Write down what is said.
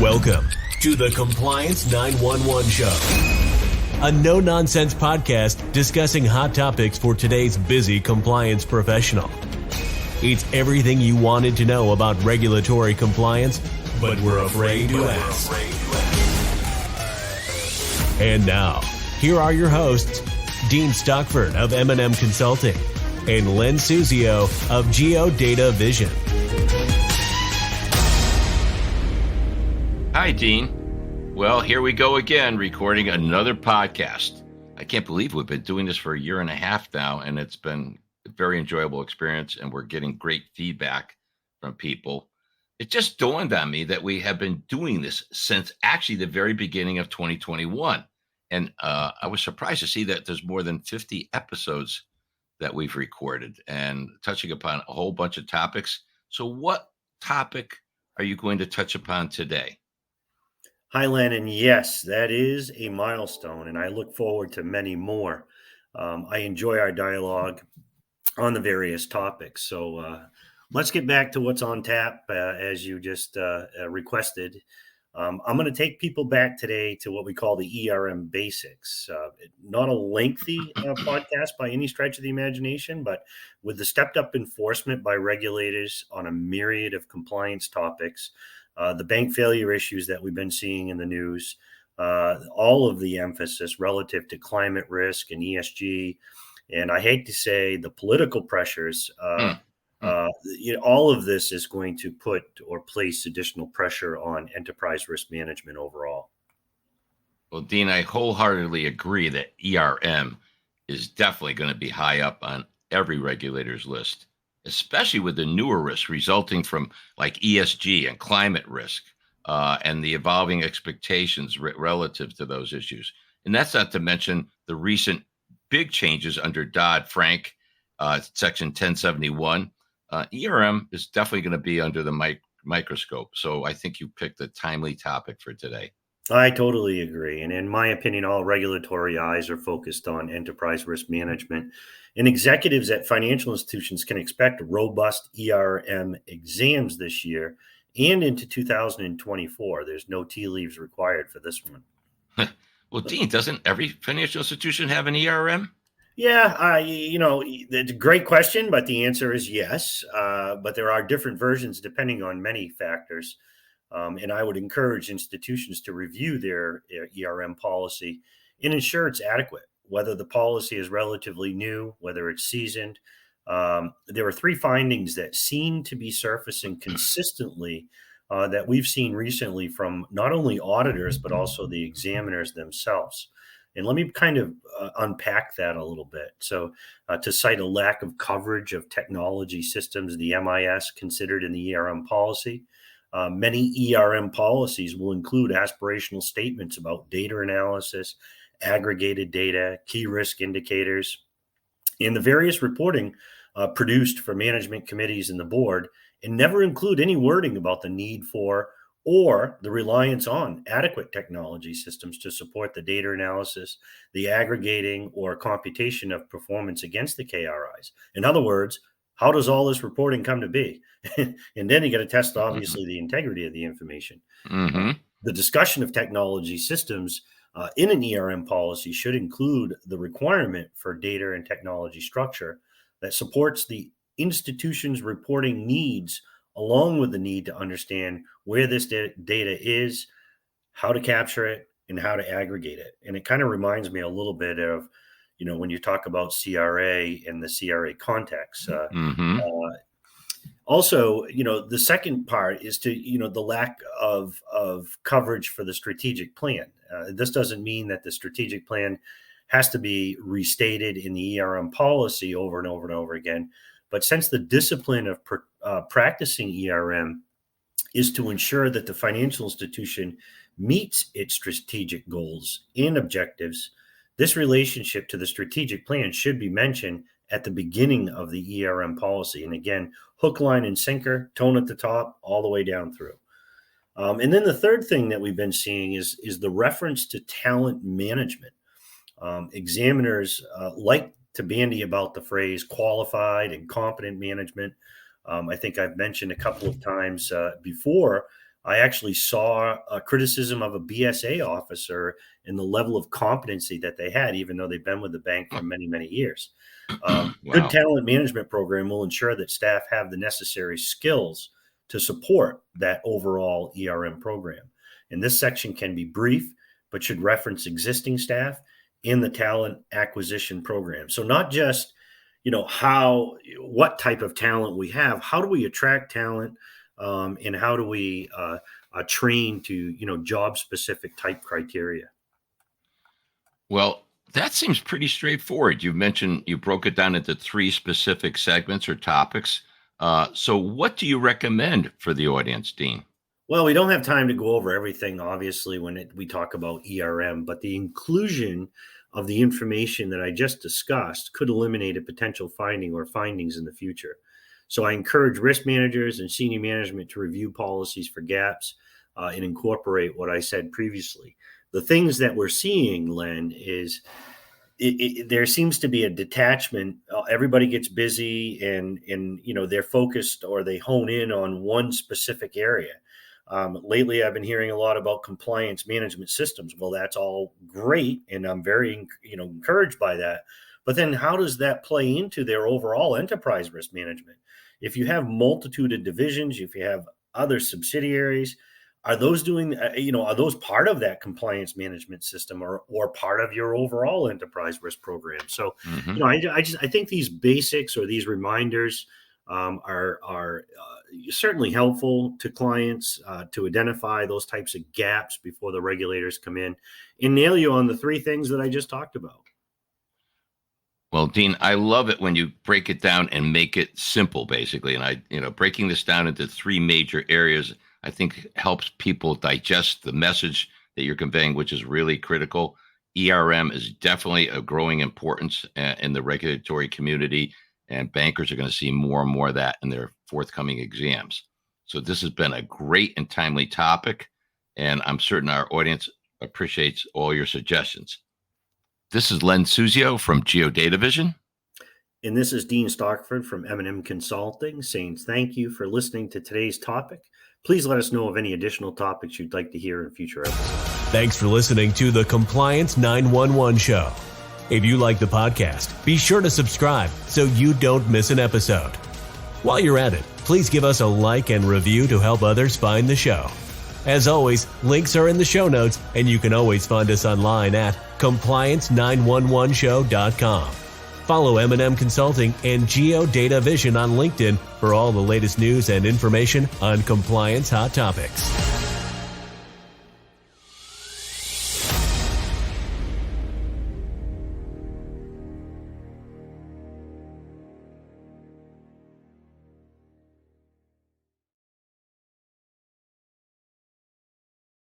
Welcome to the Compliance 911 Show, a no-nonsense podcast discussing hot topics for today's busy compliance professional. It's everything you wanted to know about regulatory compliance, but we're afraid to ask. And now, here are your hosts, Dean Stockford of M&amp Consulting and Len Suzio of GeoDataVision. Hi, Dean. Well, here we go again, recording another podcast. I can't believe we've been doing this for a year and a half now, and it's been a very enjoyable experience, and we're getting great feedback from people. It just dawned on me that we have been doing this since actually the very beginning of 2021. And I was surprised to see that there's more than 50 episodes that we've recorded and touching upon a whole bunch of topics. So what topic are you going to touch upon today? Hi, Len, and yes, that is a milestone, and I look forward to many more. I enjoy our dialogue on the various topics. So let's get back to what's on tap, as you just requested. I'm going to take people back today to what we call the ERM Basics. Not a lengthy podcast by any stretch of the imagination, but with the stepped up enforcement by regulators on a myriad of compliance topics, the bank failure issues that we've been seeing in the news, all of the emphasis relative to climate risk and ESG, and I hate to say the political pressures, all of this is going to put or place additional pressure on enterprise risk management overall. Well, Dean, I wholeheartedly agree that ERM is definitely going to be high up on every regulator's list, especially with the newer risks resulting from like ESG and climate risk and the evolving expectations relative to those issues. And that's not to mention the recent big changes under Dodd-Frank, Section 1071. ERM is definitely going to be under the microscope. So I think you picked a timely topic for today. I totally agree. And in my opinion, all regulatory eyes are focused on enterprise risk management. And executives at financial institutions can expect robust ERM exams this year and into 2024. There's no tea leaves required for this one. Well, Dean, doesn't every financial institution have an ERM? Yeah, it's a great question, but the answer is yes. But there are different versions depending on many factors. And I would encourage institutions to review their ERM policy and ensure it's adequate, whether the policy is relatively new, whether it's seasoned. There are three findings that seem to be surfacing consistently that we've seen recently from not only auditors, but also the examiners themselves. And let me kind of unpack that a little bit. So to cite a lack of coverage of technology systems, the MIS considered in the ERM policy, many ERM policies will include aspirational statements about data analysis, aggregated data, key risk indicators, and the various reporting produced for management committees and the board, and never include any wording about the need for or the reliance on adequate technology systems to support the data analysis, the aggregating or computation of performance against the KRIs. In other words, how does all this reporting come to be? And then you got to test, obviously, the integrity of the information. The discussion of technology systems in an ERM policy should include the requirement for data and technology structure that supports the institution's reporting needs, along with the need to understand where this data is, how to capture it, and how to aggregate it. And it kind of reminds me a little bit of, when you talk about CRA and the CRA context. Also, the second part is to, the lack of coverage for the strategic plan. This doesn't mean that the strategic plan has to be restated in the ERM policy over and over and over again. But since the discipline of practicing ERM is to ensure that the financial institution meets its strategic goals and objectives, this relationship to the strategic plan should be mentioned at the beginning of the ERM policy. And again, hook, line, and sinker, tone at the top, all the way down through. And then the third thing that we've been seeing is the reference to talent management. Examiners like to bandy about the phrase qualified and competent management. I think I've mentioned a couple of times before I actually saw a criticism of a BSA officer in the level of competency that they had, even though they've been with the bank for many, many years. Wow. Good talent management program will ensure that staff have the necessary skills to support that overall ERM program. And this section can be brief, but should reference existing staff in the talent acquisition program. So not just, what type of talent we have, how do we attract talent, and how do we train to, job specific type criteria? Well, that seems pretty straightforward. You mentioned you broke it down into 3 specific segments or topics. So what do you recommend for the audience, Dean? Well, we don't have time to go over everything, obviously, when we talk about ERM, but the inclusion of the information that I just discussed could eliminate a potential finding or findings in the future. So I encourage risk managers and senior management to review policies for gaps and incorporate what I said previously. The things that we're seeing, Len, is there seems to be a detachment. Everybody gets busy and they're focused or they hone in on one specific area. Lately, I've been hearing a lot about compliance management systems. Well, that's all great, and I'm very encouraged by that. But then how does that play into their overall enterprise risk management? If you have multitude of divisions, if you have other subsidiaries, are those doing, are those part of that compliance management system or part of your overall enterprise risk program? So, I think these basics or these reminders are certainly helpful to clients to identify those types of gaps before the regulators come in and nail you on the 3 things that I just talked about. Well, Dean, I love it when you break it down and make it simple, basically. And breaking this down into 3 major areas, I think helps people digest the message that you're conveying, which is really critical. ERM is definitely a growing importance in the regulatory community, and bankers are going to see more and more of that in their forthcoming exams. So this has been a great and timely topic, and I'm certain our audience appreciates all your suggestions. This is Len Suzio from GeoDataVision. And this is Dean Stockford from M&amp Consulting saying thank you for listening to today's topic. Please let us know of any additional topics you'd like to hear in future episodes. Thanks for listening to the Compliance 911 Show. If you like the podcast, be sure to subscribe so you don't miss an episode. While you're at it, please give us a like and review to help others find the show. As always, links are in the show notes, and you can always find us online at compliance911show.com. Follow M&amp Consulting and GeoDataVision on LinkedIn for all the latest news and information on compliance hot topics.